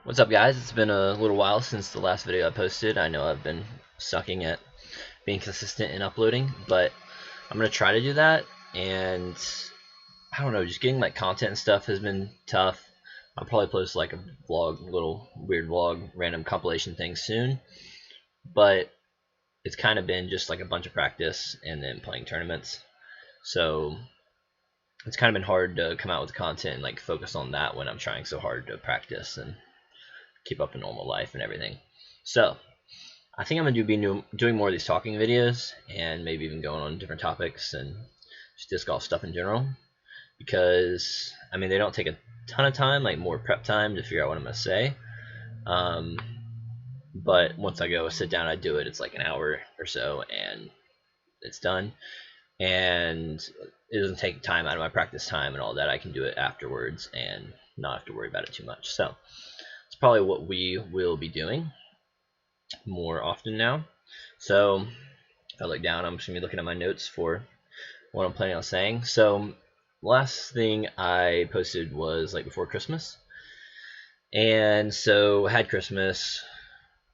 What's up, guys? It's been a little while since the last video I posted. I know I've been sucking at being consistent in uploading, but I'm gonna try to do that. And I don't know, just getting like content and stuff has been tough. I'll probably post like a vlog, little weird vlog, random compilation thing soon. But it's kind of been just like a bunch of practice and then playing tournaments. So it's kind of been hard to come out with content and like focus on that when I'm trying so hard to practice and keep up a normal life and everything. So I think I'm gonna be doing more of these talking videos and maybe even going on different topics and just disc golf stuff in general, because I mean they don't take a ton of time, like more prep time to figure out what I'm gonna say. But once I go sit down, I do it. It's like an hour or so, and it's done. And it doesn't take time out of my practice time and all that. I can do it afterwards and not have to worry about it too much. So it's probably what we will be doing more often now. So if I look down, I'm just gonna be looking at my notes for what I'm planning on saying. So last thing I posted was like before Christmas, and so had Christmas.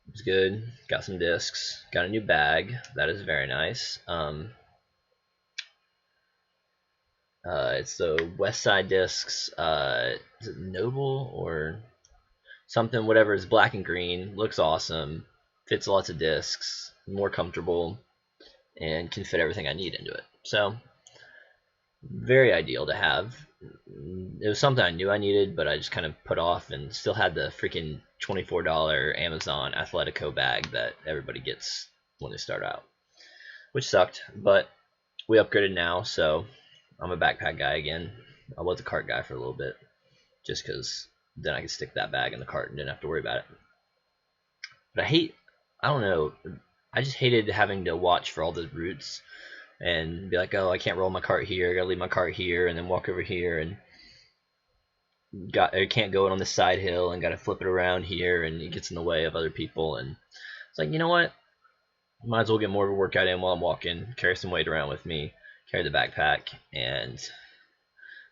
It was good. Got some discs. Got a new bag. That is very nice. It's the West Side discs. Is it Noble or something? Whatever. It's black and green. Looks awesome. Fits lots of discs. More comfortable, and can fit everything I need into it. So very ideal to have. It was something I knew I needed, but I just kind of put off, and still had the freaking $24 Amazon Athletico bag that everybody gets when they start out, which sucked. But we upgraded now, so I'm a backpack guy again. I was a cart guy for a little bit, just because then I could stick that bag in the cart and didn't have to worry about it. But I don't know, I just hated having to watch for all the routes and be like, oh, I can't roll my cart here, I gotta leave my cart here, and then walk over here, and I can't go on this side hill, and gotta flip it around here, and it gets in the way of other people. And it's like, you know what? Might as well get more of a workout in while I'm walking, carry some weight around with me, carry the backpack, and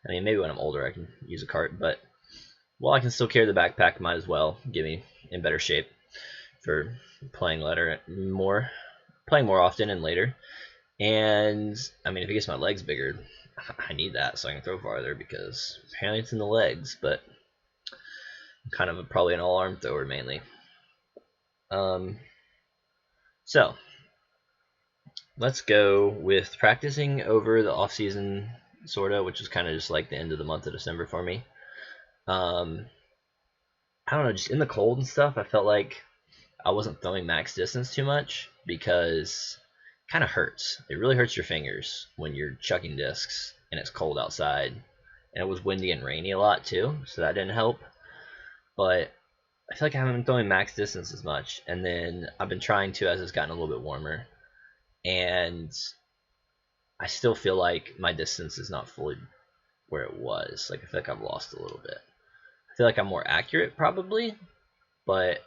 I mean, maybe when I'm older I can use a cart, but while I can still carry the backpack, might as well get me in better shape for playing more often and later. And I mean, if it gets my legs bigger, I need that so I can throw farther, because apparently it's in the legs, but I'm kind of probably an all-arm thrower mainly. So let's go with practicing over the off season, sorta, which is kind of just like the end of the month of December for me. I don't know, just in the cold and stuff, I felt like I wasn't throwing max distance too much, because it kind of hurts. It really hurts your fingers when you're chucking discs and it's cold outside. And it was windy and rainy a lot too, so that didn't help. But I feel like I haven't been throwing max distance as much. And then I've been trying to as it's gotten a little bit warmer. And I still feel like my distance is not fully where it was. Like, I feel like I've lost a little bit. I feel like I'm more accurate probably, but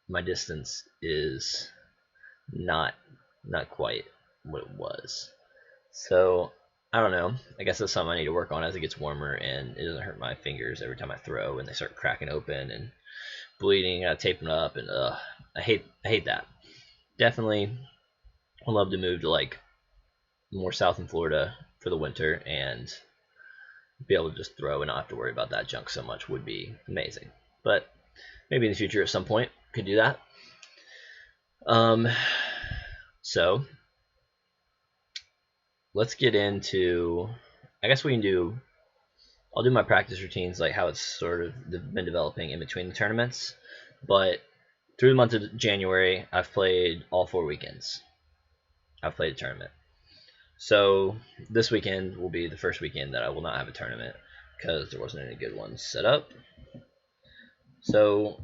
my distance is not quite what it was. So I don't know. I guess that's something I need to work on as it gets warmer, and it doesn't hurt my fingers every time I throw and they start cracking open and bleeding. I tape them up, and I hate that. Definitely would love to move to like more south in Florida for the winter and be able to just throw and not have to worry about that junk so much. Would be amazing. But maybe in the future at some point could do that. So let's get into, I guess we can do, I'll do my practice routines, like how it's sort of been developing in between the tournaments. But through the month of January, I've played all 4 weekends. I've played a tournament. So this weekend will be the first weekend that I will not have a tournament, because there wasn't any good ones set up. So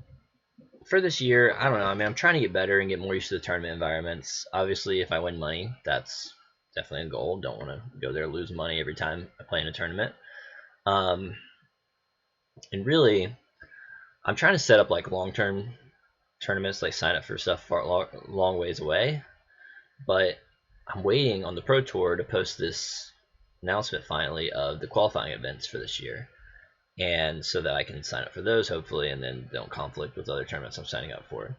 for this year, I don't know. I mean, I'm trying to get better and get more used to the tournament environments. Obviously, if I win money, that's definitely a goal. Don't want to go there and lose money every time I play in a tournament. And really, I'm trying to set up like long-term tournaments, like sign up for stuff far long ways away. But I'm waiting on the Pro Tour to post this announcement finally of the qualifying events for this year. and so that I can sign up for those hopefully, and then don't conflict with other tournaments I'm signing up for.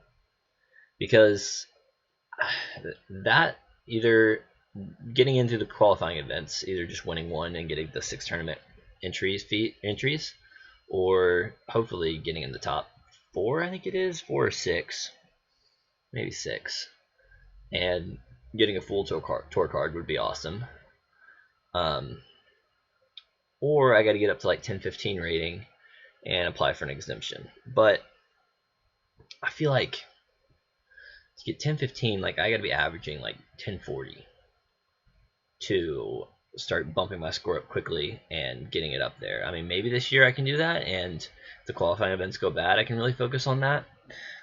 Because that either getting into the qualifying events, either just winning one and getting the 6 tournament entries, or hopefully getting in the top 4. I think it is 4 or 6, maybe 6, and getting a full tour card would be awesome. Or I got to get up to like 10-15 rating and apply for an exemption. But I feel like to get 10-15, like I got to be averaging like 10-40 to start bumping my score up quickly and getting it up there. I mean, maybe this year I can do that, and if the qualifying events go bad, I can really focus on that.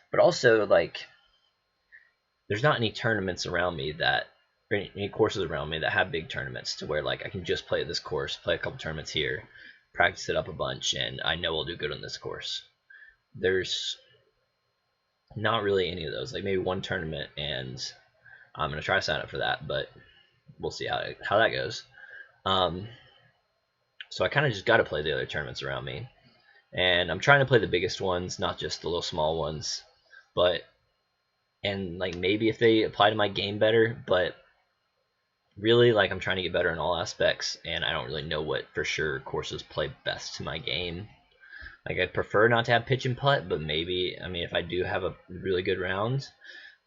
But also, like, there's not any tournaments around me that, or any courses around me that have big tournaments to where like I can just play this course, play a couple tournaments here, practice it up a bunch, and I know I'll do good on this course. There's not really any of those. Like maybe one tournament, and I'm gonna try to sign up for that, but we'll see how that goes. So I kind of just got to play the other tournaments around me, and I'm trying to play the biggest ones, not just the little small ones. But and like maybe if they apply to my game better, but really like I'm trying to get better in all aspects, and I don't really know what for sure courses play best to my game. Like I'd prefer not to have pitch and putt, but maybe, I mean, if I do have a really good round,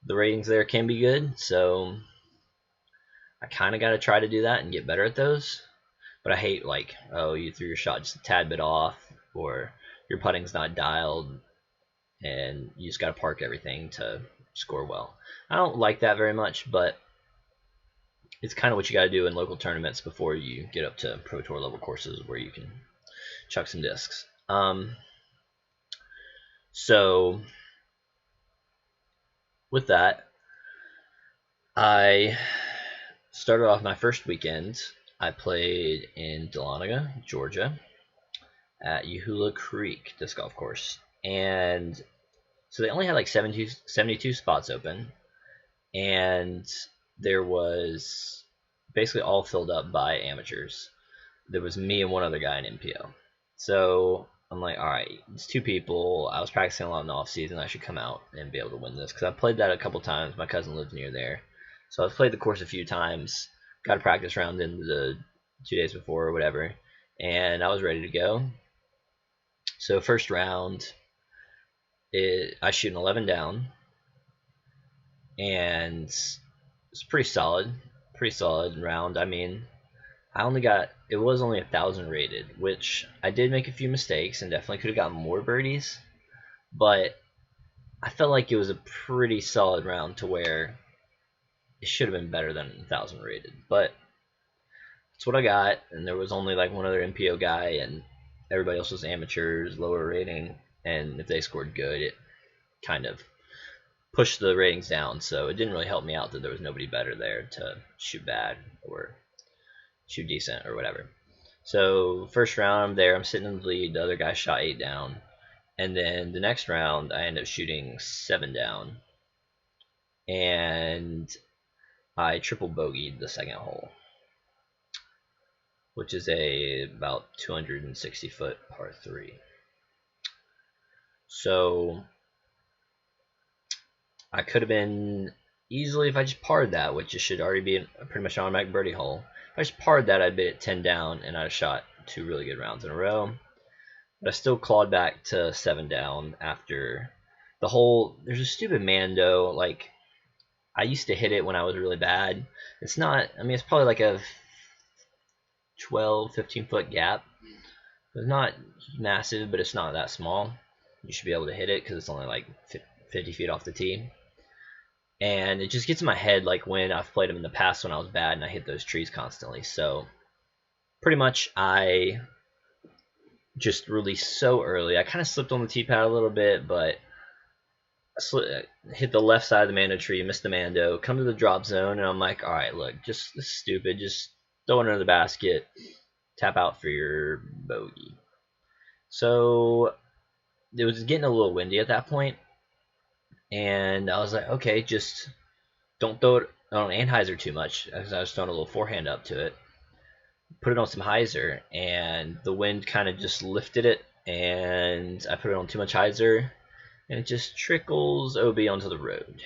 the ratings there can be good. So I kind of got to try to do that and get better at those. But I hate like, oh, you threw your shot just a tad bit off, or your putting's not dialed, and you just got to park everything to score well. I don't like that very much, but it's kind of what you got to do in local tournaments before you get up to Pro Tour level courses where you can chuck some discs. So with that, I started off my first weekend. I played in Dahlonega, Georgia, at Yahula Creek disc golf course, and so they only had like 72 spots open, and there was basically all filled up by amateurs. There was me and one other guy in MPO. So I'm like, all right, it's 2 people. I was practicing a lot in the off season. I should come out and be able to win this because I played that a couple times. My cousin lived near there, so I've played the course a few times. Got a practice round in the 2 days before or whatever, and I was ready to go. So first round, I shoot an 11 down, and it's pretty solid round. I mean, it was only 1,000 rated, which I did make a few mistakes and definitely could have gotten more birdies, but I felt like it was a pretty solid round to where it should have been better than 1,000 rated, but that's what I got. And there was only like one other MPO guy, and everybody else was amateurs, lower rating, and if they scored good, it kind of pushed the ratings down, so it didn't really help me out that there was nobody better there to shoot bad or shoot decent or whatever. So first round I'm there, I'm sitting in the lead, the other guy shot 8 down, and then the next round I end up shooting 7 down, and I triple bogeyed the second hole, which is about 260 foot par 3. So I could have been easily, if I just parred that, which should already be a pretty much an automatic birdie hole. If I just parred that, I'd be at 10 down, and I'd have shot 2 really good rounds in a row. But I still clawed back to 7 down after the hole. There's a stupid Mando. Like, I used to hit it when I was really bad. It's not, I mean, it's probably like a 12, 15 foot gap. It's not massive, but it's not that small. You should be able to hit it because it's only like 50 feet off the tee. And it just gets in my head like when I've played them in the past when I was bad and I hit those trees constantly. So pretty much I just released so early. I kind of slipped on the tee pad a little bit, but I hit the left side of the Mando tree, missed the Mando, come to the drop zone, and I'm like, all right, look, just this is stupid. Just throw it under the basket, tap out for your bogey. So it was getting a little windy at that point, and I was like, okay, just don't throw it on Anheuser too much, because I was throwing a little forehand up to it. put it on some hyzer, and the wind kind of just lifted it, and I put it on too much hyzer, and it just trickles OB onto the road.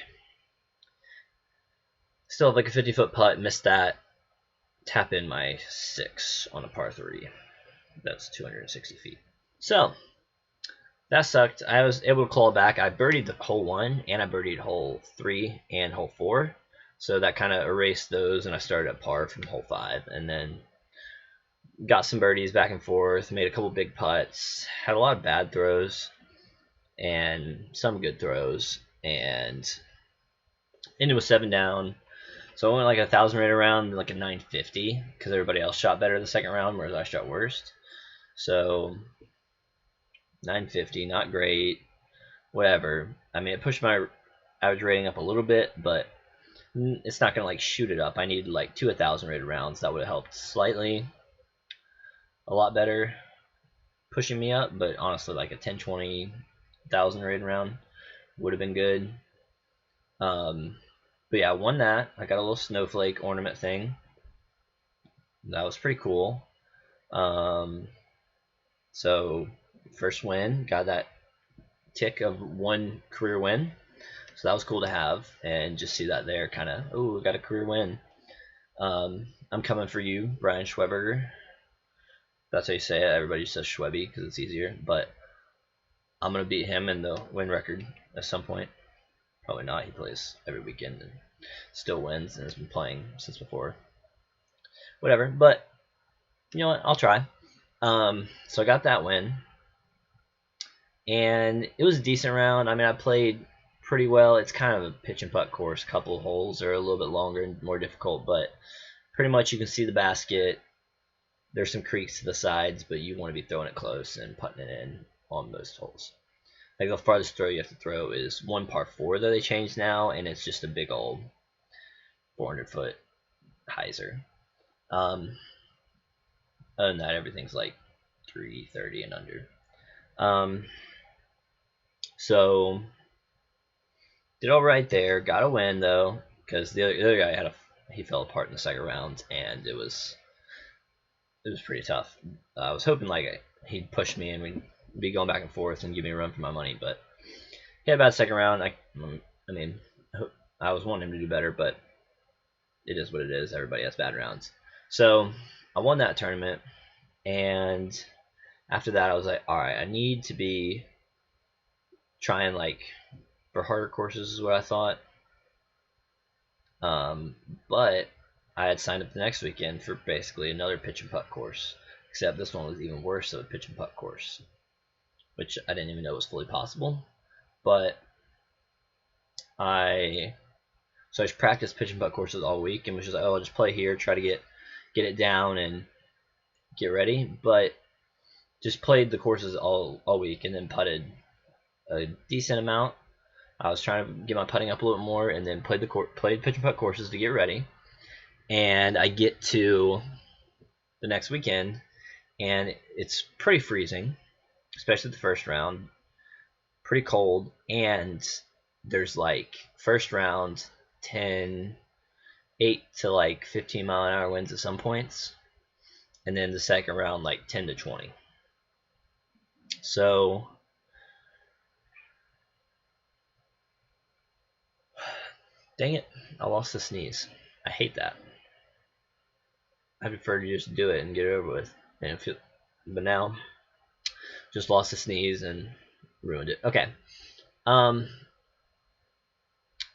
Still have like a 50-foot putt, missed that. Tap in my 6 on a par 3. That's 260 feet. So that sucked. I was able to claw back. I birdied the hole 1, and I birdied hole 3 and hole 4. So that kind of erased those, and I started at par from hole 5, and then got some birdies back and forth, made a couple big putts, had a lot of bad throws, and some good throws, and ended with 7 down. So I went like 1,000 right around, like a 950, because everybody else shot better the second round, whereas I shot worst. So 950, not great, whatever. I mean, it pushed my average rating up a little bit, but it's not gonna like shoot it up. I needed like 2 1,000 rated rounds. That would have helped slightly, a lot better, pushing me up. But honestly, like a 10 20,000 rated round would have been good. But yeah, I won that. I got a little snowflake ornament thing. That was pretty cool. So first win, got that tick of 1 career win. So that was cool to have, and just see that there, kind of, oh, got a career win. I'm coming for you, Brian Schweberger. That's how you say it. Everybody says Schwebby because it's easier, but I'm gonna beat him in the win record at some point. Probably not. He plays every weekend and still wins, and has been playing since before. Whatever, but you know what? I'll try. So I got that win, and it was a decent round. I mean, I played pretty well. It's kind of a pitch and putt course. A couple of holes are a little bit longer and more difficult, but pretty much you can see the basket. There's some creeks to the sides, but you want to be throwing it close and putting it in on most holes. Like the farthest throw you have to throw is 1 par 4 that they changed now, and it's just a big old 400-foot hyzer. Other than that, everything's like 330 and under. So did all right there. Got a win though, because the other guy he fell apart in the second round, and it was pretty tough. I was hoping like he'd push me and we'd be going back and forth and give me a run for my money, but he had a bad second round. I mean, I was wanting him to do better, but it is what it is. Everybody has bad rounds. So I won that tournament, and after that I was like, all right, I need to be trying like for harder courses is what I thought. But I had signed up the next weekend for basically another pitch and putt course, except this one was even worse of a pitch and putt course, which I didn't even know was fully possible. But I just practiced pitch and putt courses all week and was just like, oh, I'll just play here, try to get it down and get ready. But just played the courses all week and then putted a decent amount. I was trying to get my putting up a little more, and then played pitch and putt courses to get ready. And I get to the next weekend, and it's pretty freezing, especially the first round. Pretty cold, and there's like first round 8 to like 15 mile an hour winds at some points, and then the second round like 10 to 20. So dang it, I lost the sneeze. I hate that. I prefer to just do it and get it over with. But now, just lost the sneeze and ruined it. Okay.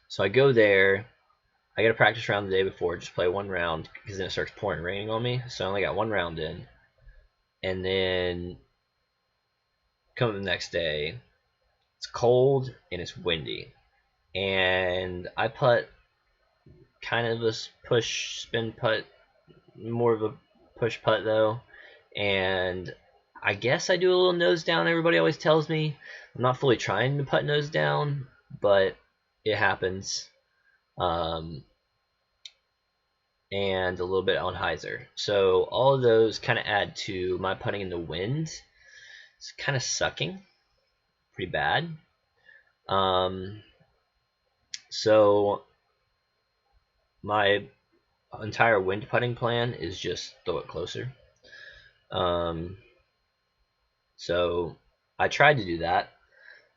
So I go there. I get a practice round the day before, just play 1 round, because then it starts pouring raining on me. So I only got 1 round in. And then come the next day, it's cold and it's windy. And I putt kind of a push spin putt, more of a push putt though. And I guess I do a little nose down. Everybody always tells me I'm not fully trying to putt nose down, but it happens. And a little bit on hyzer. So all of those kind of add to my putting in the wind. It's kind of sucking, pretty bad. So my entire wind putting plan is just throw it closer. So I tried to do that.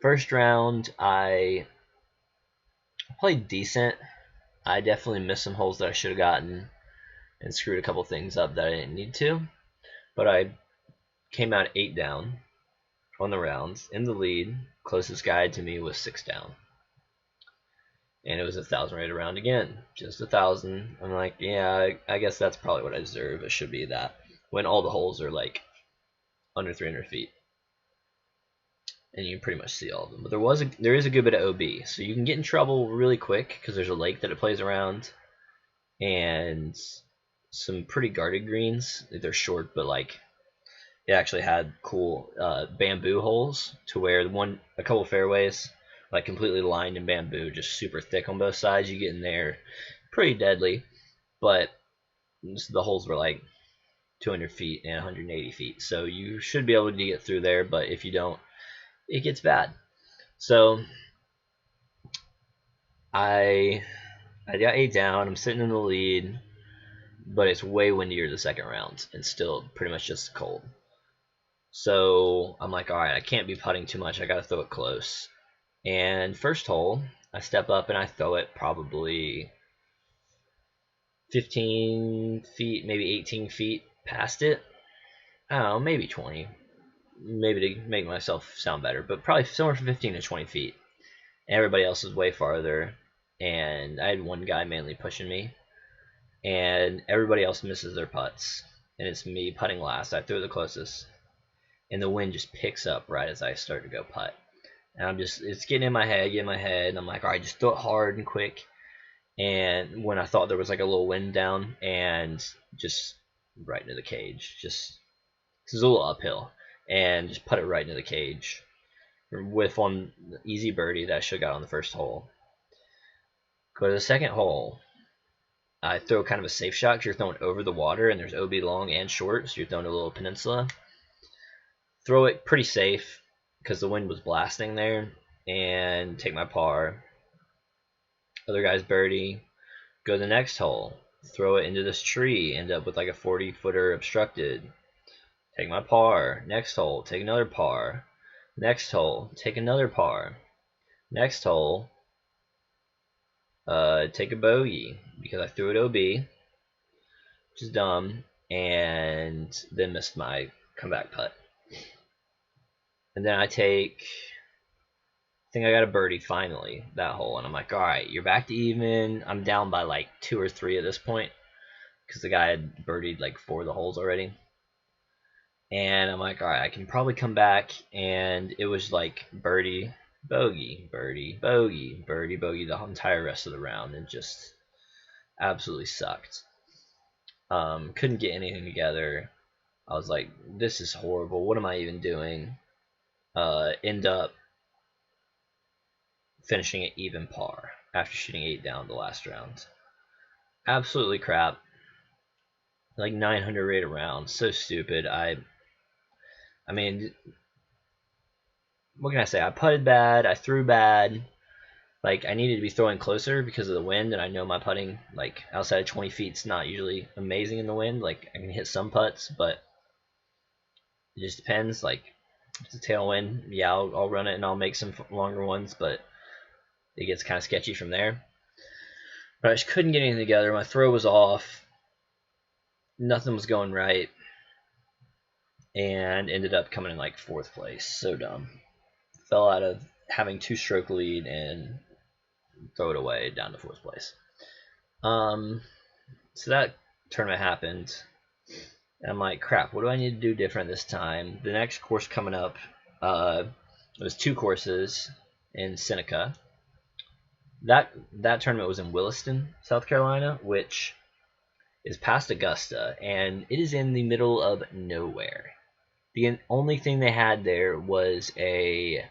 First round, I played decent. I definitely missed some holes that I should have gotten and screwed a couple things up that I didn't need to. But I came out 8 down on the rounds in the lead. Closest guy to me was 6 down. And it was 1,000 rated round again. Just 1,000. I'm like, yeah, I guess that's probably what I deserve. It should be that. When all the holes are like under 300 feet. And you can pretty much see all of them. But there is a good bit of OB. So you can get in trouble really quick because there's a lake that it plays around. And some pretty guarded greens. They're short, but like it actually had cool bamboo holes to where a couple fairways like completely lined in bamboo, just super thick on both sides. You get in there, pretty deadly, but the holes were like 200 feet and 180 feet, so you should be able to get through there. But if you don't, it gets bad. So I got 8 down. I'm sitting in the lead, but it's way windier the second round and still pretty much just cold. So I'm like, all right, I can't be putting too much. I got to throw it close. And first hole, I step up and I throw it probably 15 feet, maybe 18 feet past it. I don't know, maybe 20. Maybe to make myself sound better, but probably somewhere from 15 to 20 feet. And everybody else is way farther. And I had one guy mainly pushing me. And everybody else misses their putts. And it's me putting last. I threw the closest. And the wind just picks up right as I start to go putt. And it's getting in my head, and I'm like, all right, just throw it hard and quick. And when I thought there was like a little wind down, and just right into the cage. This is a little uphill, and just put it right into the cage. Whiff on the easy birdie that I should have got on the first hole. Go to the second hole. I throw kind of a safe shot because you're throwing over the water, and there's OB long and short, so you're throwing a little peninsula. Throw it pretty safe because the wind was blasting there, and take my par. Other guy's birdie. Go to the next hole. Throw it into this tree. End up with like a 40-footer obstructed. Take my par. Next hole. Take another par. Next hole. Take another par. Next hole. Take a bogey because I threw it OB, which is dumb, and then missed my comeback putt. And then I think I got a birdie finally that hole, and I'm like, all right, you're back to even. I'm down by like 2 or 3 at this point because the guy had birdied like 4 of the holes already. And I'm like, all right, I can probably come back. And it was like birdie, bogey, birdie, bogey, birdie, bogey the entire rest of the round, and just absolutely sucked. Couldn't get anything together. I was like, this is horrible. What am I even doing? End up finishing at even par after shooting 8 down the last round. Absolutely crap. Like 900 rated round. So stupid. I mean, what can I say? I putted bad. I threw bad. Like, I needed to be throwing closer because of the wind, and I know my putting, like, outside of 20 feet is not usually amazing in the wind. Like, I can hit some putts, but it just depends. Like, if it's a tailwind, yeah, I'll run it and I'll make some longer ones, but it gets kind of sketchy from there. But I just couldn't get anything together. My throw was off. Nothing was going right. And ended up coming in like 4th place. So dumb. Fell out of having 2-stroke lead and throw it away down to 4th place. So that tournament happened. And I'm like, crap, what do I need to do different this time? The next course coming up, it was 2 courses in Seneca. That tournament was in Williston, South Carolina, which is past Augusta, and it is in the middle of nowhere. The only thing they had there was a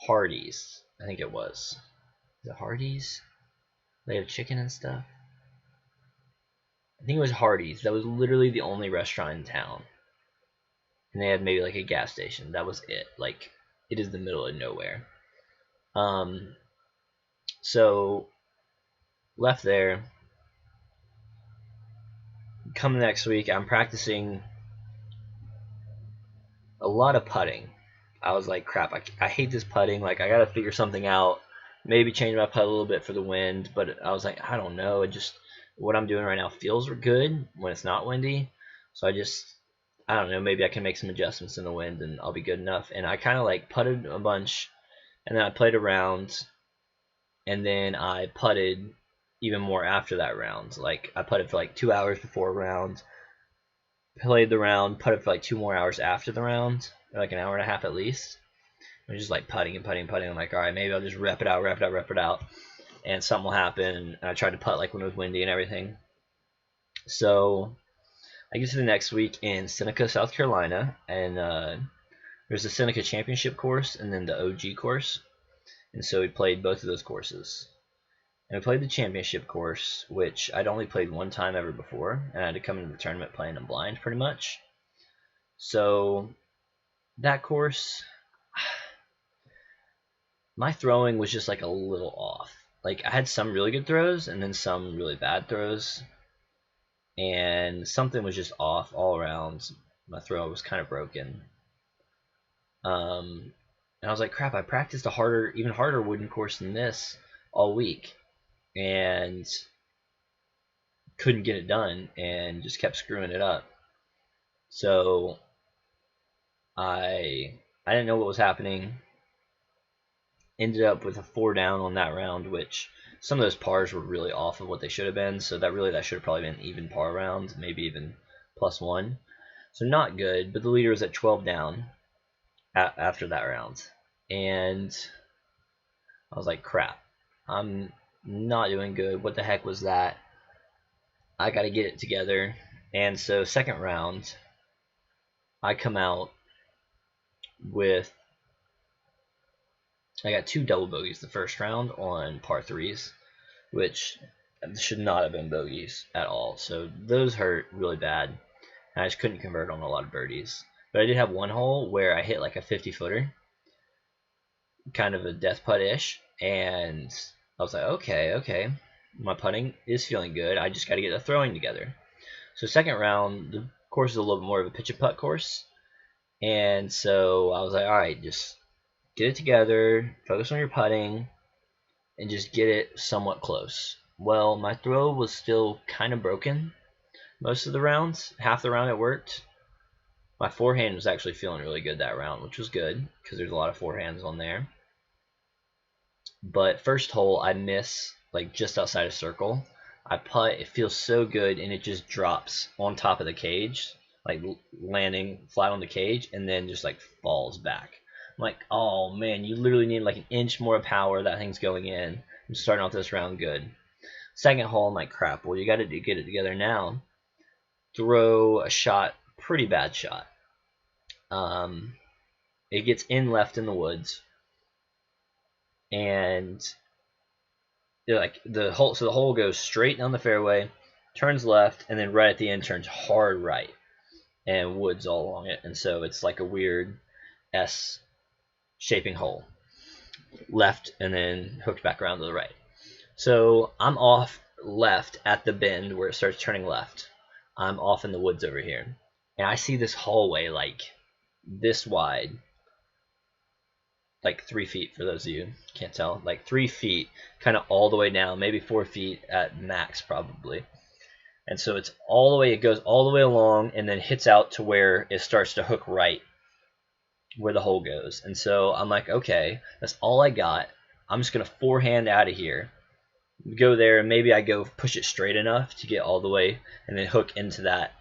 Hardee's. I think it was. Is it Hardee's? They have chicken and stuff. I think it was Hardee's. That was literally the only restaurant in town. And they had maybe like a gas station. That was it. Like, it is the middle of nowhere. So left there. come next week, I'm practicing a lot of putting. I was like, crap, I hate this putting. Like, I got to figure something out. Maybe change my putt a little bit for the wind. But I was like, I don't know. It just, what I'm doing right now feels good when it's not windy. So I don't know. Maybe I can make some adjustments in the wind and I'll be good enough. And I kind of like putted a bunch and then I played a round and then I putted even more after that round. Like, I putted for like 2 hours before a round, played the round, putted for like 2 more hours after the round, or like an hour and a half at least. I'm just like putting and putting and putting. I'm like, all right, maybe I'll just rep it out, and something will happen. And I tried to putt like when it was windy and everything. So I get to the next week in Seneca, South Carolina, and there's the Seneca Championship course and then the OG course. And so we played both of those courses. And we played the championship course, which I'd only played one time ever before, and I had to come into the tournament playing them blind pretty much. So that course, my throwing was just like a little off. Like, I had some really good throws and then some really bad throws, and something was just off all around. My throw was kind of broken. And I was like, crap, I practiced even harder wooden course than this all week, and couldn't get it done, and just kept screwing it up. So I didn't know what was happening. Ended up with a 4 down on that round, which some of those pars were really off of what they should have been. So that should have probably been even par round, maybe even +1. So not good, but the leader was at 12 down after that round. And I was like, crap, I'm not doing good. What the heck was that? I got to get it together. And so second round, I come out with, I got 2 double bogeys the first round on par 3s, which should not have been bogeys at all. So those hurt really bad. And I just couldn't convert on a lot of birdies. But I did have one hole where I hit like a 50-footer, kind of a death putt-ish, and I was like, okay, my putting is feeling good. I just got to get the throwing together. So second round, the course is a little bit more of a pitch and putt course, and so I was like, all right, just get it together, focus on your putting, and just get it somewhat close. Well, my throw was still kind of broken most of the rounds. Half the round it worked. My forehand was actually feeling really good that round, which was good because there's a lot of forehands on there. But first hole, I miss like just outside of circle. I putt, it feels so good, and it just drops on top of the cage, like landing flat on the cage, and then just like falls back. I'm like, oh man, you literally need like an inch more power. That thing's going in. I'm starting off this round good. Second hole, I'm like, crap, well, you got to get it together now. Throw a shot, pretty bad shot. It gets in left in the woods, and like the hole goes straight down the fairway, turns left, and then right at the end turns hard right, and woods all along it, and so it's like a weird S shaping hole, left and then hooked back around to the right. So I'm off left at the bend where it starts turning left. I'm off in the woods over here, and I see this hallway like this wide, like 3 feet for those of you can't tell, like 3 feet, kind of all the way down, maybe 4 feet at max probably. And so it's all the way, it goes all the way along and then hits out to where it starts to hook right where the hole goes. And so I'm like, okay, that's all I got. I'm just gonna forehand out of here, go there, and maybe I go push it straight enough to get all the way and then hook into that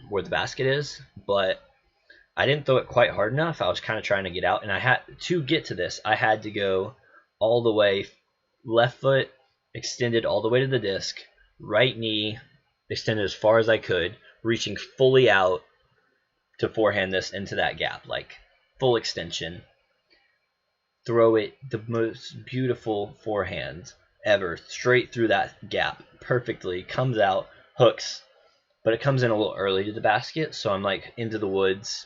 where the basket is. But I didn't throw it quite hard enough. I was kind of trying to get out, and I had to get to this. I had to go all the way, left foot extended all the way to the disc, right knee extended as far as I could, reaching fully out to forehand this into that gap, like full extension. Throw it, the most beautiful forehand ever, straight through that gap perfectly, comes out, hooks, but it comes in a little early to the basket, so I'm like into the woods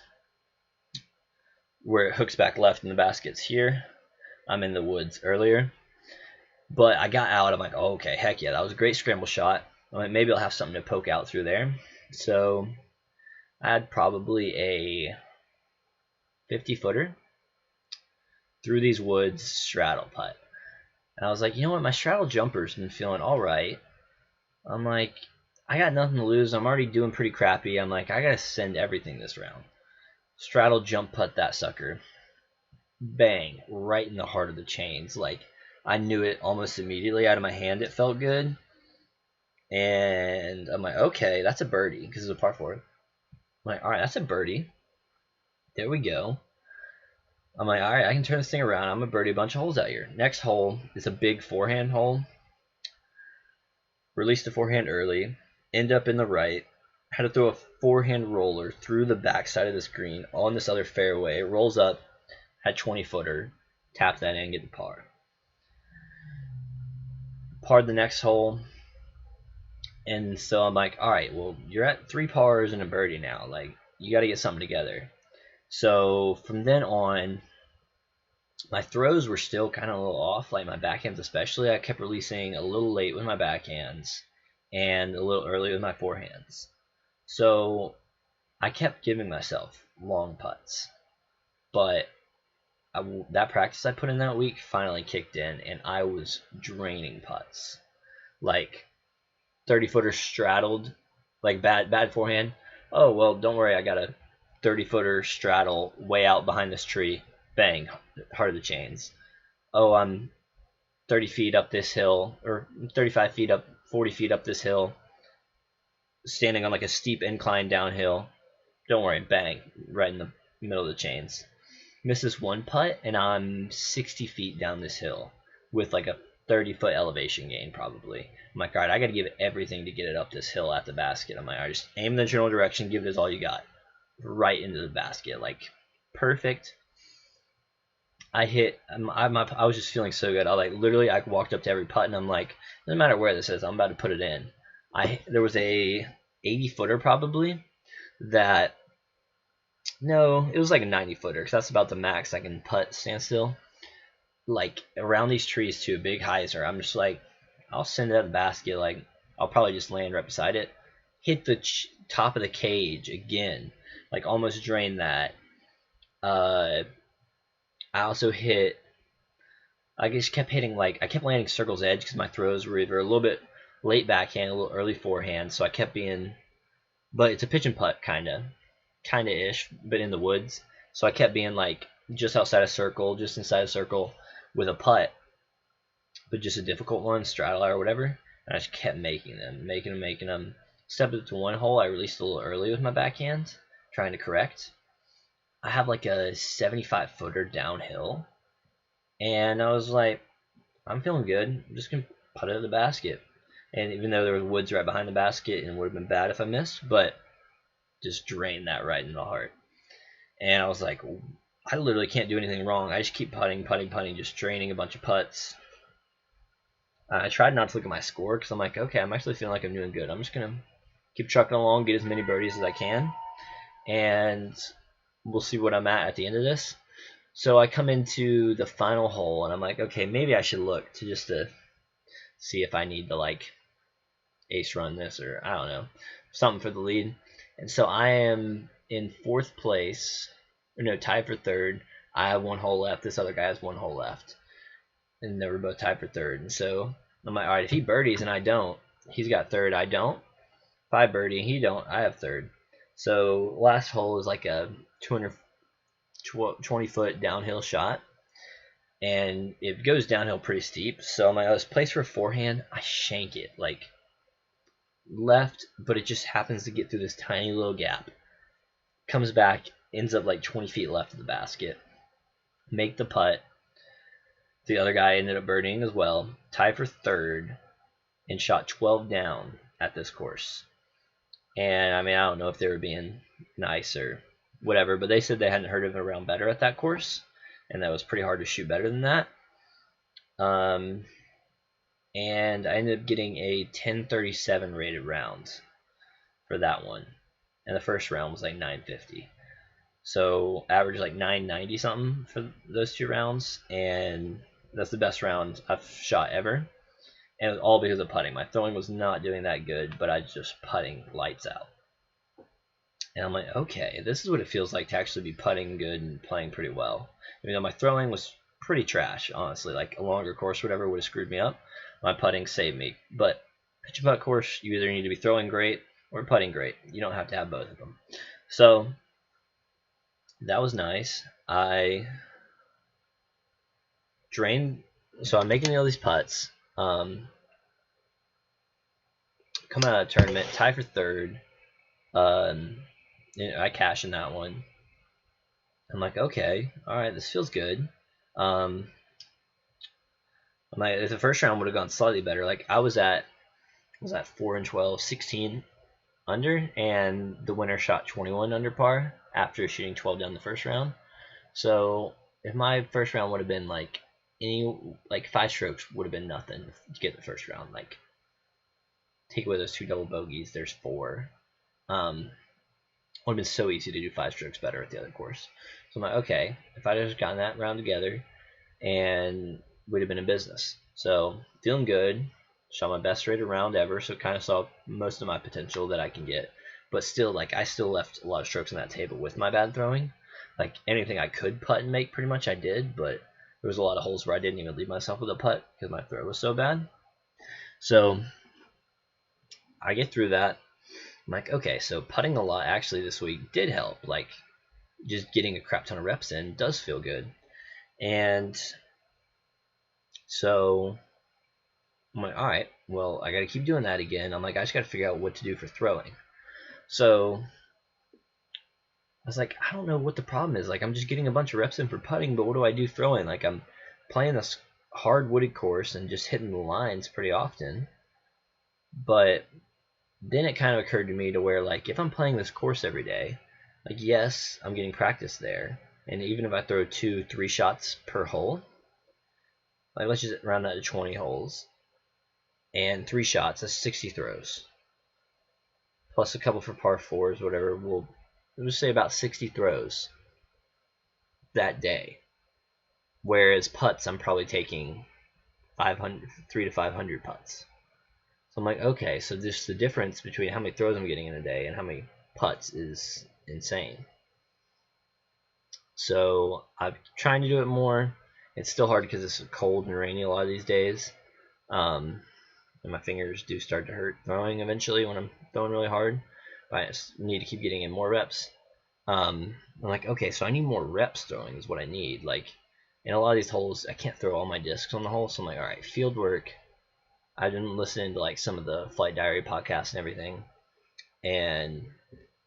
where it hooks back left and the basket's here. I'm in the woods earlier, but I got out. I'm like, oh, okay, heck yeah, that was a great scramble shot. I'm like, maybe I'll have something to poke out through there. So I had probably a 50-footer through these woods straddle putt. And I was like, you know what, my straddle jumper's been feeling all right. I'm like, I got nothing to lose. I'm already doing pretty crappy. I'm like, I gotta send everything this round. Straddle jump putt that sucker. Bang, right in the heart of the chains. Like, I knew it almost immediately out of my hand. It felt good. And I'm like, okay, that's a birdie because it's a par 4. I'm like, all right, that's a birdie. There we go. I'm like, all right, I can turn this thing around. I'm gonna birdie a bunch of holes out here. Next hole is a big forehand hole. Released the forehand early. End up in the right. Had to throw a forehand roller through the backside of this green on this other fairway. It rolls up. Had 20-footer. Tap that in, get the par. Par the next hole. And so I'm like, all right, well, you're at 3 pars and a birdie now. Like, you got to get something together. So from then on, my throws were still kind of a little off, like my backhands especially. I kept releasing a little late with my backhands and a little early with my forehands. So I kept giving myself long putts. But that practice I put in that week finally kicked in, and I was draining putts. Like 30-footer straddled, like bad forehand. Oh, well, don't worry, I got a 30-footer straddle way out behind this tree. Bang, heart of the chains. Oh, I'm 30 feet up this hill, or 35 feet up, 40 feet up this hill, standing on like a steep incline downhill. Don't worry, bang, right in the middle of the chains. Miss this one putt, and I'm 60 feet down this hill with like a 30-foot elevation gain probably. I'm like, all right, I got to give it everything to get it up this hill at the basket. I'm like, all right, just aim in the general direction, give it as all you got. Right into the basket, like perfect. I hit, I was just feeling so good. I like literally, I walked up to every putt and I'm like, no matter where this is, I'm about to put it in. There was a 80-footer probably that, no, it was like a 90-footer because that's about the max I can putt standstill. Like around these trees too, big hyzer. I'm just like, I'll send it at the basket. Like I'll probably just land right beside it. Hit the top of the cage again, like almost drain that. I also hit. I just kept hitting like I kept landing circle's edge because my throws were either a little bit late backhand, a little early forehand. So I kept being, but it's a pitch and putt kinda ish, but in the woods. So I kept being like just outside of circle, just inside of circle with a putt, but just a difficult one, straddle or whatever. And I just kept making them. Stepped up to one hole, I released a little early with my backhand, trying to correct. I have like a 75-footer downhill, and I was like, I'm feeling good. I'm just gonna put it in the basket. And even though there was woods right behind the basket, and it would have been bad if I missed, but just drained that right in the heart. And I was like, I literally can't do anything wrong. I just keep putting, just draining a bunch of putts. I tried not to look at my score because I'm like, okay, I'm actually feeling like I'm doing good. I'm just going to keep trucking along, get as many birdies as I can, and we'll see what I'm at the end of this. So I come into the final hole, and I'm like, okay, maybe I should look to just to see if I need to, like, ace run this or, I don't know, something for the lead. And so I am in 4th place, or no, tied for 3rd. I have 1 hole left. This other guy has 1 hole left. And they were both tied for 3rd. And so I'm like, all right, if he birdies and I don't, he's got 3rd, I don't. If I birdie and he don't, I have 3rd. So last hole is like a 220-foot downhill shot. And it goes downhill pretty steep. So I'm like, I was placed for a forehand. I shank it, like, left, but it just happens to get through this tiny little gap. Comes back, ends up like 20 feet left of the basket. Make the putt. The other guy ended up birdieing as well. Tied for 3rd and shot 12 down at this course. And I mean, I don't know if they were being nice or whatever, but they said they hadn't heard of a round better at that course, and that was pretty hard to shoot better than that. And I ended up getting a 1037 rated round for that one. And the first round was like 950. So average like 990 something for those 2 rounds, and that's the best round I've shot ever. And it was all because of putting. My throwing was not doing that good, but I was just putting lights out. And I'm like, okay, this is what it feels like to actually be putting good and playing pretty well. Even though my throwing was pretty trash, honestly. Like a longer course or whatever would have screwed me up. My putting saved me. But pitch and putt course, you either need to be throwing great or putting great. You don't have to have both of them. So that was nice. I drained. So I'm making all these putts. Come out of the tournament, tie for third. I cash in that one. I'm like, okay, all right, this feels good. If the first round would have gone slightly better, like I was at 4 and 12, 16 under, and the winner shot 21 under par after shooting 12 down the first round. So if my first round would have been like 5 strokes would have been nothing to get the first round. Like take away those 2 double bogeys, there's 4. Would have been so easy to do 5 strokes better at the other course. So I'm like, okay, if I just gotten that round together, and would have been in business. So feeling good, shot my best rated round ever, so kind of saw most of my potential that I can get. But still, like I still left a lot of strokes on that table with my bad throwing. Like anything I could putt and make, pretty much I did. But there was a lot of holes where I didn't even leave myself with a putt because my throw was so bad. So I get through that. I'm like, okay, so putting a lot actually this week did help. Like just getting a crap ton of reps in does feel good. And so I'm like, all right, well, I got to keep doing that again. I'm like, I just got to figure out what to do for throwing. So I was like, I don't know what the problem is. Like, I'm just getting a bunch of reps in for putting, but what do I do throwing? Like, I'm playing this hard wooded course and just hitting the lines pretty often. But then it kind of occurred to me to where, like, if I'm playing this course every day, like, yes, I'm getting practice there. And even if I throw 2-3 shots per hole, like, let's just round that to 20 holes. And 3 shots, that's 60 throws. Plus a couple for par 4s, whatever. We'll just say about 60 throws that day. Whereas putts, I'm probably taking 300 to 500 putts. So I'm like, okay, so just the difference between how many throws I'm getting in a day and how many putts is insane. So I'm trying to do it more. It's still hard because it's cold and rainy a lot of these days. And my fingers do start to hurt throwing eventually when I'm throwing really hard. But I just need to keep getting in more reps. I'm like, okay, so I need more reps throwing is what I need. Like, in a lot of these holes, I can't throw all my discs on the hole, so I'm like, all right, field work. I've been listening to like some of the Flight Diary podcasts and everything, and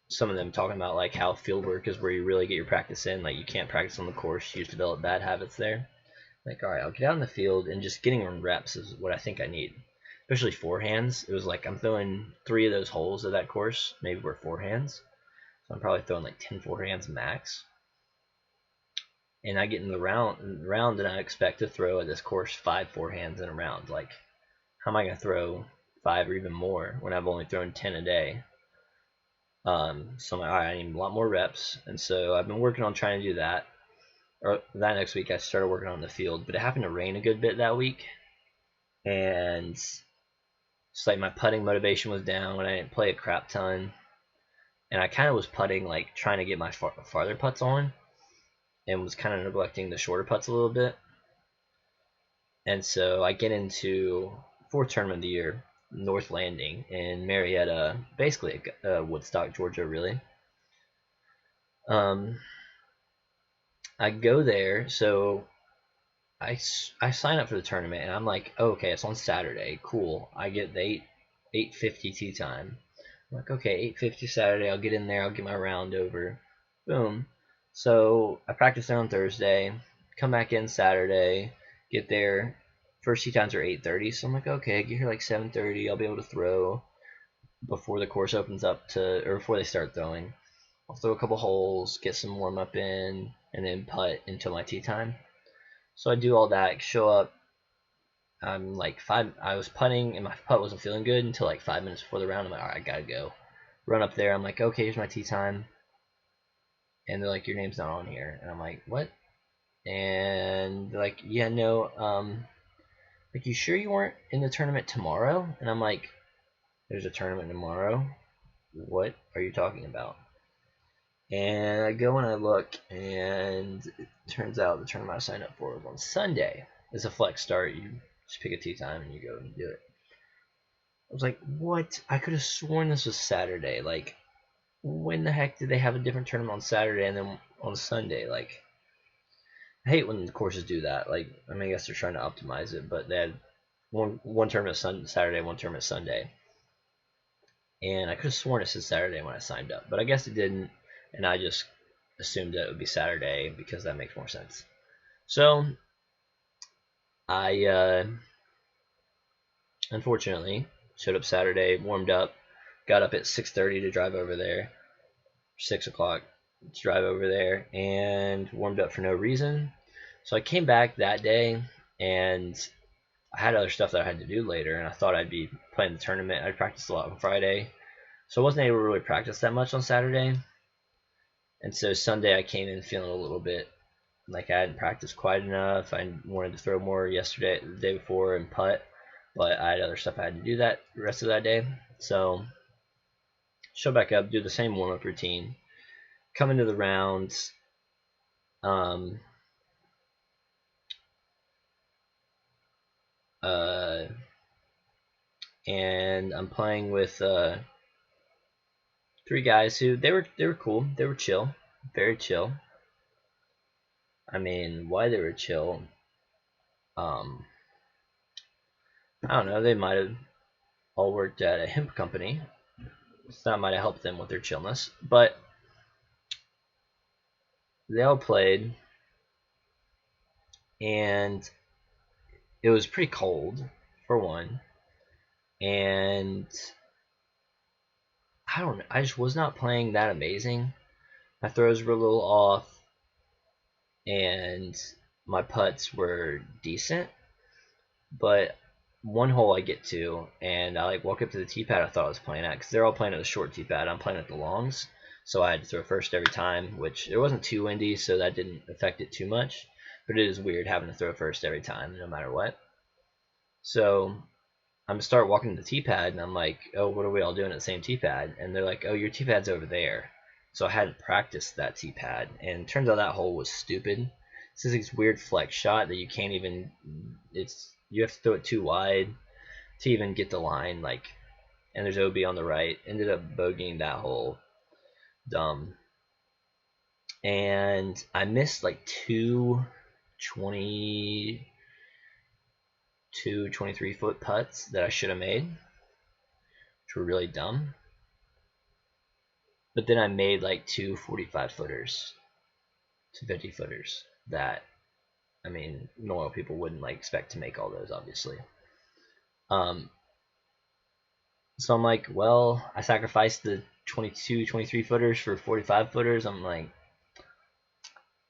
some of them talking about like how field work is where you really get your practice in. Like, you can't practice on the course; you just develop bad habits there. Like, all right, I'll get out in the field and just getting on reps is what I think I need. Especially forehands. It was like I'm throwing 3 of those holes of that course, maybe were forehands. So I'm probably throwing like 10 forehands max. And I get in the round and I expect to throw at this course 5 forehands in a round. Like, how am I going to throw 5 or even more when I've only thrown 10 a day? So I'm like, all right, I need a lot more reps. And so I've been working on trying to do that. Or that next week I started working on the field, but it happened to rain a good bit that week. And it's like my putting motivation was down when I didn't play a crap ton. And I kind of was putting, like trying to get my farther putts on, and was kind of neglecting the shorter putts a little bit. And so I get into 4th tournament of the year, North Landing in Marietta, basically Woodstock, Georgia, really. I go there, so I sign up for the tournament, and I'm like, oh, okay, it's on Saturday, cool. I get the 8:50 tee time. I'm like, okay, 8:50 Saturday, I'll get in there, I'll get my round over. Boom. So I practice there on Thursday, come back in Saturday, get there. First tee times are 8:30, so I'm like, okay, get here like 7:30, I'll be able to throw before the course opens up or before they start throwing. I'll throw a couple holes, get some warm up in, and then putt until my tee time. So I do all that, show up. I'm like I was putting and my putt wasn't feeling good until like 5 minutes before the round. I'm like, all right, I gotta go. Run up there. I'm like, okay, here's my tee time. And they're like, your name's not on here. And I'm like, what? And they're like, yeah, no. like, you sure you weren't in the tournament tomorrow? And I'm like, there's a tournament tomorrow? What are you talking about? And I go and I look, and it turns out the tournament I signed up for was on Sunday. It's a flex start. You just pick a tee time and you go and do it. I was like, what? I could have sworn this was Saturday. Like, when the heck did they have a different tournament on Saturday and then on Sunday? Like, I hate when the courses do that. Like, I mean, I guess they're trying to optimize it, but they had one tournament Saturday, one tournament Sunday. And I could have sworn it said Saturday when I signed up, but I guess it didn't, and I just assumed that it would be Saturday because that makes more sense. So I unfortunately showed up Saturday, warmed up, got up at 6:30 to drive over there, 6 o'clock to drive over there, and warmed up for no reason. So I came back that day, and I had other stuff that I had to do later, and I thought I'd be playing the tournament. I practiced a lot on Friday, so I wasn't able to really practice that much on Saturday. And so Sunday I came in feeling a little bit like I hadn't practiced quite enough. I wanted to throw more yesterday, the day before, and putt, but I had other stuff I had to do that the rest of that day. So show back up, do the same warm-up routine, come into the rounds, um, uh, and I'm playing with 3 guys who they were cool, they were chill, very chill. I mean, why they were chill, um, I don't know. They might have all worked at a hemp company, so that might have helped them with their chillness. But they all played, and it was pretty cold for one, and I don't know. I just was not playing that amazing. My throws were a little off, and my putts were decent. But one hole I get to, and I like walk up to the tee pad I thought I was playing at, because they're all playing at the short tee pad. I'm playing at the longs, so I had to throw first every time, which it wasn't too windy, so that didn't affect it too much. But it is weird having to throw first every time, no matter what. So I'm start walking to the tee pad, and I'm like, oh, what are we all doing at the same tee pad? And they're like, oh, your tee pad's over there. So I had to practice that tee pad, and it turns out that hole was stupid. This is this weird flex shot that you can't even. You have to throw it too wide to even get the line. Like, and there's OB on the right. Ended up bogeying that hole. Dumb. And I missed like 23-foot putts that I should have made, which were really dumb. But then I made like 2 45-footers to 50-footers that, I mean, normal people wouldn't like expect to make all those, obviously. So I'm like, well, I sacrificed the 22, 23-footers for 45-footers. I'm like,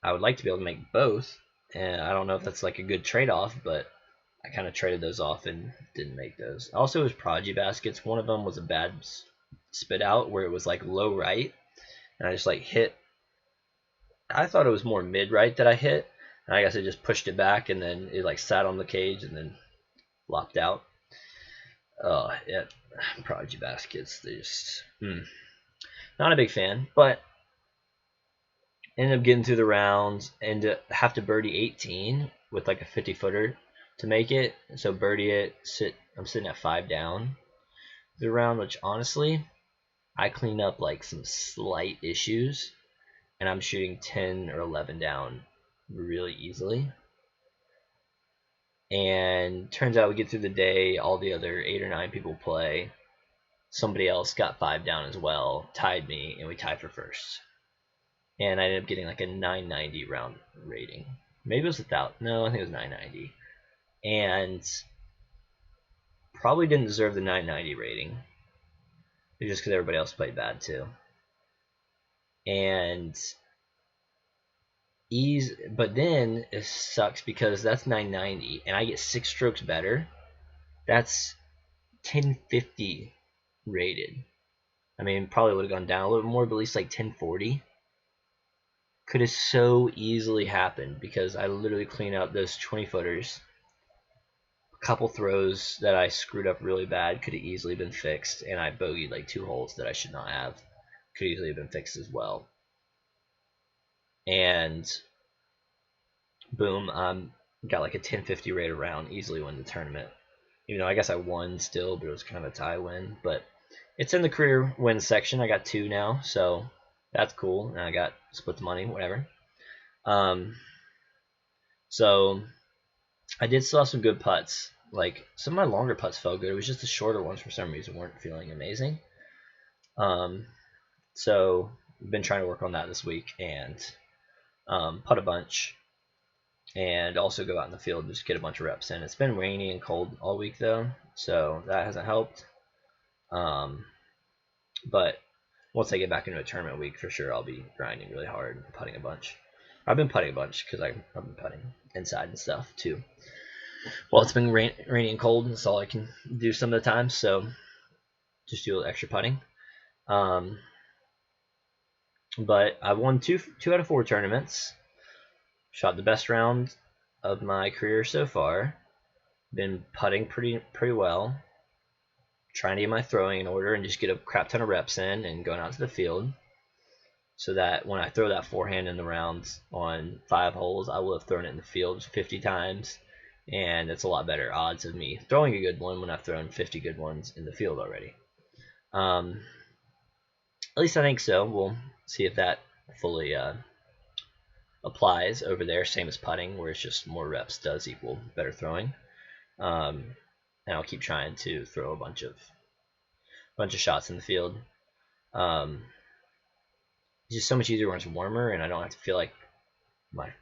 I would like to be able to make both, and I don't know if that's like a good trade-off, but I kind of traded those off and didn't make those. Also, it was Prodigy baskets. One of them was a bad spit out where it was like low right, and I just like hit. I thought it was more mid right that I hit, and I guess I just pushed it back, and then it like sat on the cage and then flopped out. Oh, yeah, Prodigy baskets. They just not a big fan, but ended up getting through the rounds and to have to birdie 18 with like a 50-footer to make it. So birdie it, I'm sitting at 5 down the round, which honestly, I cleaned up like some slight issues, and I'm shooting 10 or 11 down really easily. And turns out we get through the day, all the other 8 or 9 people play. Somebody else got 5 down as well, tied me, and we tied for first. And I ended up getting like a 990 round rating. Maybe it was 1,000. No, I think it was 990. And probably didn't deserve the 990 rating, just because everybody else played bad too. And but then it sucks because that's 990, and I get 6 strokes better. That's 1050 rated. I mean, probably would have gone down a little bit more, but at least like 1040. Could have so easily happened because I literally cleaned out those 20-footers. couple throws that I screwed up really bad could have easily been fixed, and I bogeyed like 2 holes that I should not have. Could easily have been fixed as well. And boom, got like a 1050 rate around, easily win the tournament. Even though I guess I won still, but it was kind of a tie win. But it's in the career wins section. I got 2 now, so that's cool. And I got split the money, whatever. So I did still have some good putts. Like some of my longer putts felt good. It was just the shorter ones for some reason weren't feeling amazing. So I've been trying to work on that this week and putt a bunch, and also go out in the field and just get a bunch of reps in. It's been rainy and cold all week though, so that hasn't helped. But once I get back into a tournament week, for sure I'll be grinding really hard and putting a bunch. I've been putting a bunch because I've been putting inside and stuff too. Well, it's been rainy and cold, and that's all I can do some of the time, so just do a little extra putting. But I won two out of 4 tournaments. Shot the best round of my career so far. Been putting pretty well. Trying to get my throwing in order and just get a crap ton of reps in and going out to the field, so that when I throw that forehand in the rounds on 5 holes, I will have thrown it in the field 50 times, and it's a lot better odds of me throwing a good one when I've thrown 50 good ones in the field already. At least I think so. We'll see if that fully applies over there. Same as putting, where it's just more reps does equal better throwing. And I'll keep trying to throw a bunch of shots in the field. It's just so much easier when it's warmer, and I don't have to feel like my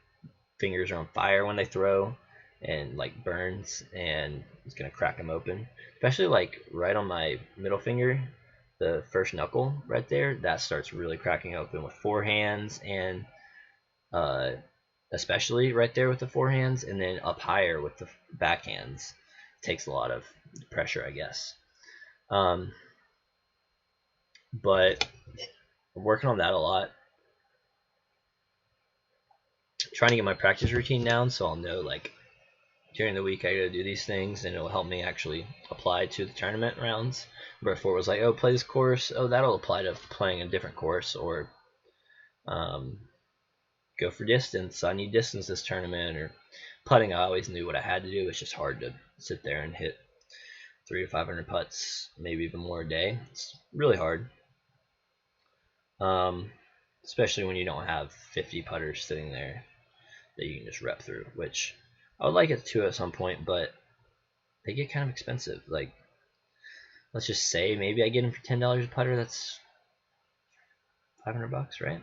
fingers are on fire when they throw and like burns, and it's gonna crack them open. Especially like right on my middle finger, the first knuckle right there, that starts really cracking open with forehands, and especially right there with the forehands, and then up higher with the backhands. It takes a lot of pressure, I guess. But I'm working on that a lot. Trying to get my practice routine down, so I'll know like during the week I gotta do these things, and it'll help me actually apply to the tournament rounds. Before it was like, oh, play this course, oh, that'll apply to playing a different course, or go for distance. I need distance this tournament, or putting. I always knew what I had to do. It's just hard to sit there and hit 300 to 500 putts, maybe even more a day. It's really hard. Especially when you don't have 50 putters sitting there that you can just rep through, which I would like it to at some point, but they get kind of expensive. Like, let's just say maybe I get them for $10 a putter. That's $500, right?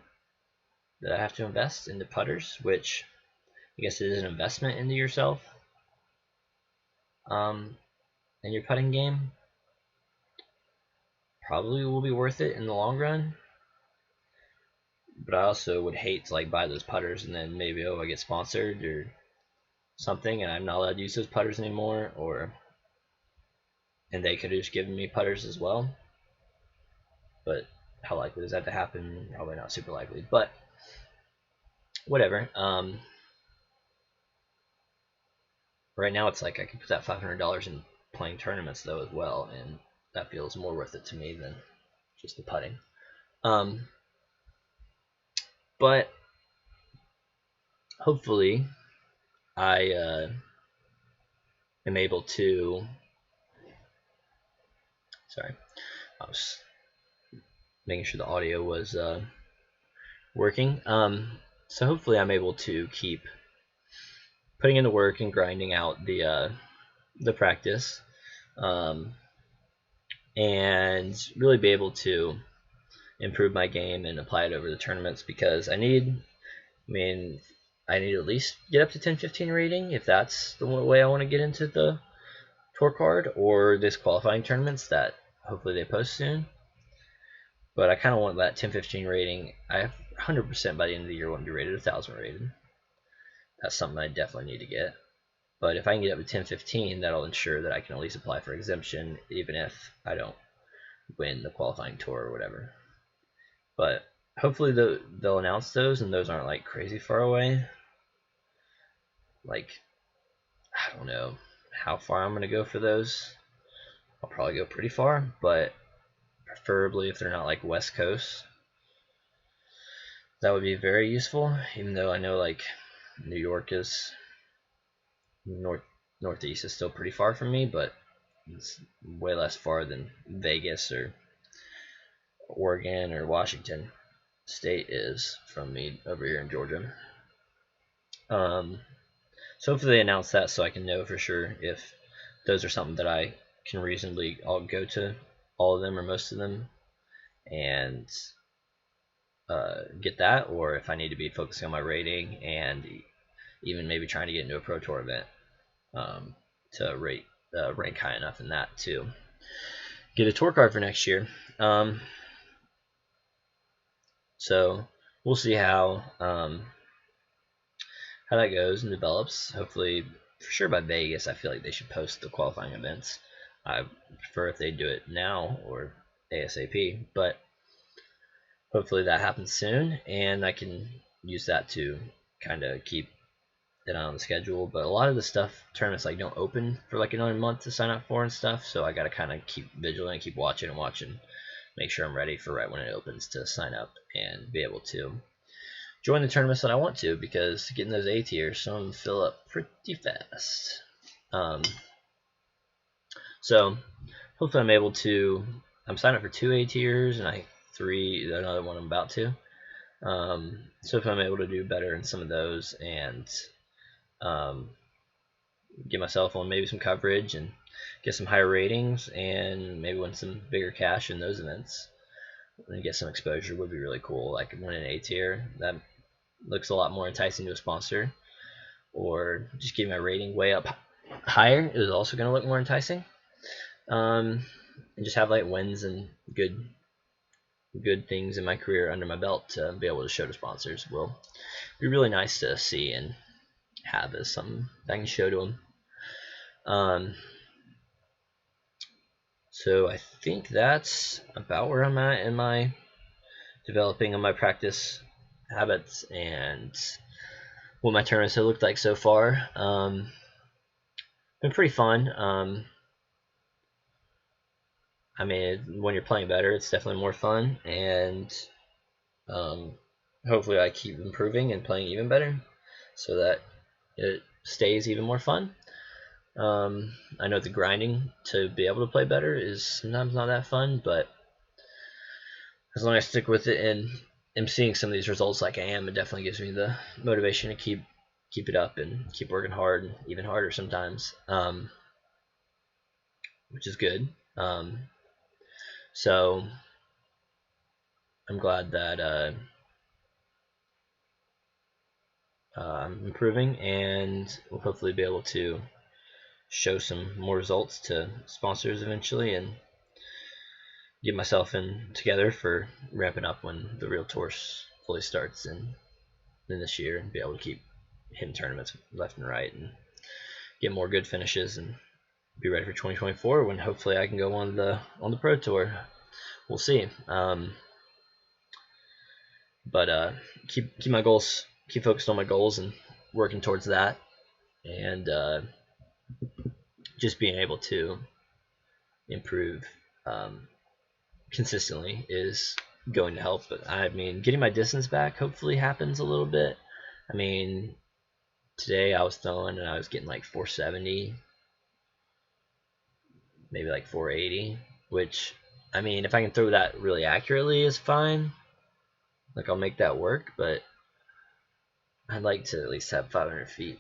That I have to invest into putters, which I guess it is an investment into yourself, and your putting game. Probably will be worth it in the long run. But I also would hate to like buy those putters and then maybe I get sponsored or something, and I'm not allowed to use those putters anymore, and they could have just given me putters as well. But how likely is that to happen? Probably not super likely, but whatever. Right now it's like I could put that $500 in playing tournaments though as well, and that feels more worth it to me than just the putting. But hopefully I am able to. Sorry, I was making sure the audio was working. So hopefully I'm able to keep putting in the work and grinding out the practice, and really be able to improve my game and apply it over the tournaments, because I need at least get up to 10-15 rating if that's the way I want to get into the tour card or this qualifying tournaments that hopefully they post soon. But I kind of want that 10-15 rating. I have 100% by the end of the year want to be rated 1,000 rated. That's something I definitely need to get. But if I can get up to 10-15, that'll ensure that I can at least apply for exemption, even if I don't win the qualifying tour or whatever. But hopefully they'll announce those, and those aren't like crazy far away. Like, I don't know, how far I'm going to go for those. I'll probably go pretty far, but preferably if they're not like West Coast. That would be very useful, even though I know like New York is northeast is still pretty far from me, but it's way less far than Vegas or Oregon or Washington State is from me over here in Georgia. So hopefully they announce that so I can know for sure if those are something that I can reasonably all go to all of them or most of them and get that, or if I need to be focusing on my rating and even maybe trying to get into a Pro Tour event to rank high enough in that to get a tour card for next year. So we'll see how that goes and develops. Hopefully, for sure by Vegas, I feel like they should post the qualifying events. I prefer if they do it now or ASAP, but hopefully that happens soon, and I can use that to kind of keep it on the schedule. But a lot of the stuff, tournaments like don't open for like another month to sign up for and stuff, so I got to kind of keep vigilant, keep watching, make sure I'm ready for right when it opens to sign up and be able to join the tournaments that I want to, because getting those A tiers, some of them fill up pretty fast. So hopefully I'm able to. I'm signed up for 2 A tiers and another one I'm about to. So if I'm able to do better in some of those and get myself on maybe some coverage and get some higher ratings and maybe win some bigger cash in those events and get some exposure would be really cool. Like winning an A tier, that looks a lot more enticing to a sponsor, or just getting my rating way up higher is also going to look more enticing. And just have like wins and good things in my career under my belt to be able to show to sponsors will be really nice to see and have as something that I can show to them. So I think that's about where I'm at in my developing of my practice habits and what my tournaments have looked like so far. Been pretty fun. I mean, when you're playing better, it's definitely more fun, and hopefully I keep improving and playing even better so that it stays even more fun. I know the grinding to be able to play better is sometimes not that fun, but as long as I stick with it and am seeing some of these results like I am, it definitely gives me the motivation to keep it up and keep working hard, and even harder sometimes, which is good. So I'm glad that I'm improving, and will hopefully be able to show some more results to sponsors eventually and get myself in together for ramping up when the real tour fully starts in this year, and be able to keep hitting tournaments left and right and get more good finishes and be ready for 2024 when hopefully I can go on the Pro Tour. We'll see. But keep my goals, keep focused on my goals and working towards that, and just being able to improve consistently is going to help. But I mean, getting my distance back hopefully happens a little bit. I mean, today I was throwing and I was getting like 470, maybe like 480, which, I mean, if I can throw that really accurately is fine. Like, I'll make that work, but I'd like to at least have 500 feet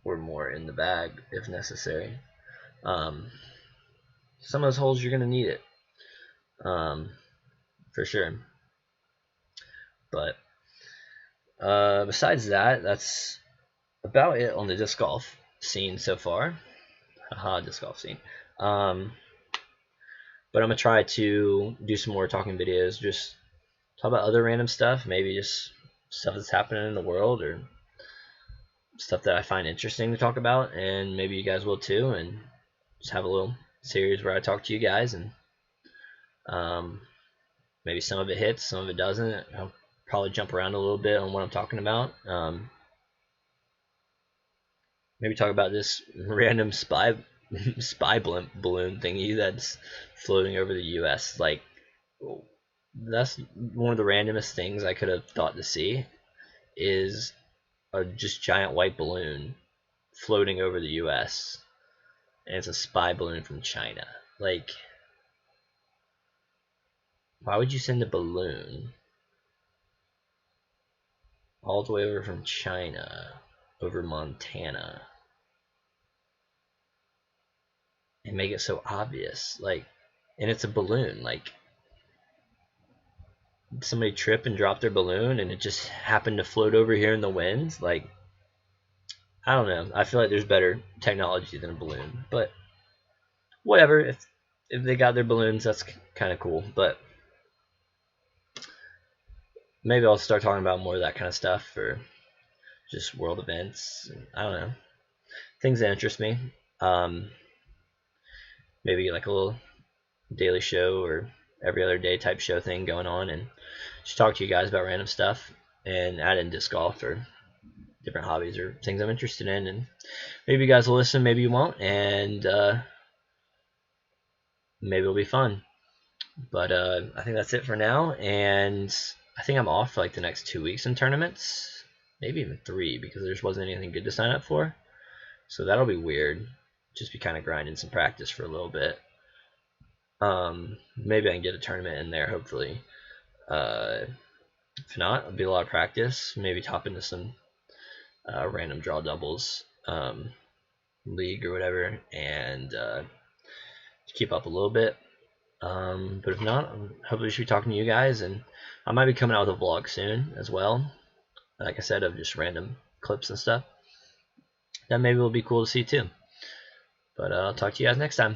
or more in the bag if necessary. Some of those holes you're going to need it, for sure. But besides that, that's about it on the disc golf scene so far. Haha, disc golf scene. But I'm gonna try to do some more talking videos, just talk about other random stuff, maybe just stuff that's happening in the world or stuff that I find interesting to talk about, and maybe you guys will too, and just have a little series where I talk to you guys, and maybe some of it hits, some of it doesn't. I'll probably jump around a little bit on what I'm talking about. maybe talk about this random spy balloon thingy that's floating over the U.S. Like, that's one of the randomest things I could have thought to see, is a just giant white balloon floating over the U.S. and it's a spy balloon from China. Like, why would you send a balloon all the way over from China over Montana and make it so obvious? Like, and it's a balloon. Like, somebody trip and drop their balloon and it just happened to float over here in the wind. Like, I don't know. I feel like there's better technology than a balloon, but whatever. If they got their balloons, that's kind of cool. But maybe I'll start talking about more of that kind of stuff for just world events. I don't know, things that interest me. Um, Maybe like a little daily show or every other day type show thing going on, and just talk to you guys about random stuff and add in disc golf or different hobbies or things I'm interested in. And maybe you guys will listen, maybe you won't, and maybe it'll be fun. But I think that's it for now, and I think I'm off for like the next 2 weeks in tournaments, maybe even 3, because there just wasn't anything good to sign up for. So that'll be weird. Just be kind of grinding some practice for a little bit. Maybe I can get a tournament in there, hopefully. If not, it'll be a lot of practice. Maybe top into some random draw doubles league or whatever, and keep up a little bit. But if not, hopefully should be talking to you guys, and I might be coming out with a vlog soon as well. Like I said, of just random clips and stuff. That maybe will be cool to see too. But I'll talk to you guys next time.